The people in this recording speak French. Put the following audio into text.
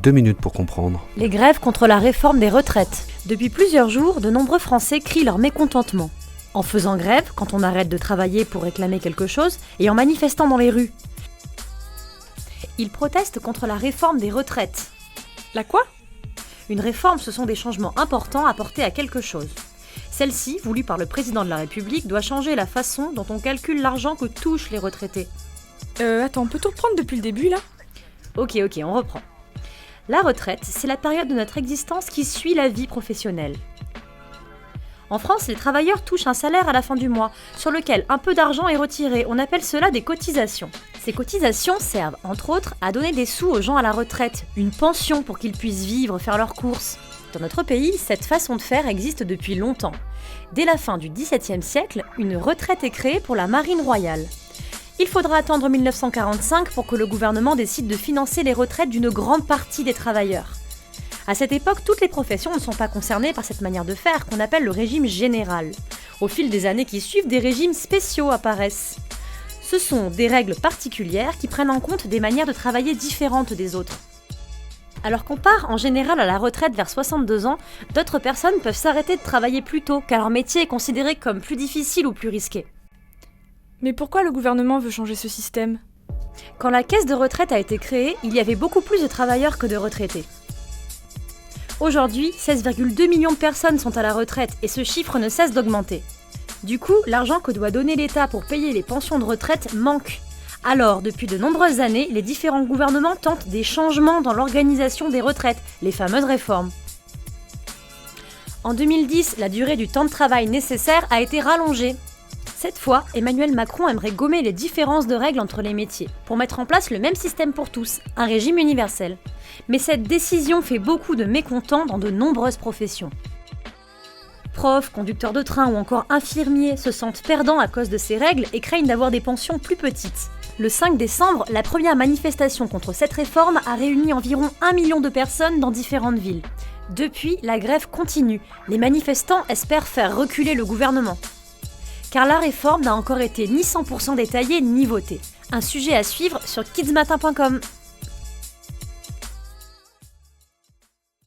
2 minutes pour comprendre. Les grèves contre la réforme des retraites. Depuis plusieurs jours, de nombreux Français crient leur mécontentement. En faisant grève, quand on arrête de travailler pour réclamer quelque chose, et en manifestant dans les rues. Ils protestent contre la réforme des retraites. La quoi ? Une réforme, ce sont des changements importants apportés à quelque chose. Celle-ci, voulue par le président de la République, doit changer la façon dont on calcule l'argent que touchent les retraités. Attends, peut-on reprendre depuis le début, là ? Ok, on reprend. La retraite, c'est la période de notre existence qui suit la vie professionnelle. En France, les travailleurs touchent un salaire à la fin du mois, sur lequel un peu d'argent est retiré. On appelle cela des cotisations. Ces cotisations servent, entre autres, à donner des sous aux gens à la retraite, une pension pour qu'ils puissent vivre, faire leurs courses. Dans notre pays, cette façon de faire existe depuis longtemps. Dès la fin du XVIIe siècle, une retraite est créée pour la marine royale. Il faudra attendre 1945 pour que le gouvernement décide de financer les retraites d'une grande partie des travailleurs. À cette époque, toutes les professions ne sont pas concernées par cette manière de faire qu'on appelle le régime général. Au fil des années qui suivent, des régimes spéciaux apparaissent. Ce sont des règles particulières qui prennent en compte des manières de travailler différentes des autres. Alors qu'on part en général à la retraite vers 62 ans, d'autres personnes peuvent s'arrêter de travailler plus tôt car leur métier est considéré comme plus difficile ou plus risqué. Mais pourquoi le gouvernement veut changer ce système ? Quand la caisse de retraite a été créée, il y avait beaucoup plus de travailleurs que de retraités. Aujourd'hui, 16,2 millions de personnes sont à la retraite et ce chiffre ne cesse d'augmenter. Du coup, l'argent que doit donner l'État pour payer les pensions de retraite manque. Alors, depuis de nombreuses années, les différents gouvernements tentent des changements dans l'organisation des retraites, les fameuses réformes. En 2010, la durée du temps de travail nécessaire a été rallongée. Cette fois, Emmanuel Macron aimerait gommer les différences de règles entre les métiers, pour mettre en place le même système pour tous, un régime universel. Mais cette décision fait beaucoup de mécontents dans de nombreuses professions. Profs, conducteurs de train ou encore infirmiers se sentent perdants à cause de ces règles et craignent d'avoir des pensions plus petites. Le 5 décembre, la première manifestation contre cette réforme a réuni environ 1 million de personnes dans différentes villes. Depuis, la grève continue. Les manifestants espèrent faire reculer le gouvernement. Car la réforme n'a encore été ni 100% détaillée ni votée. Un sujet à suivre sur kidsmatin.com.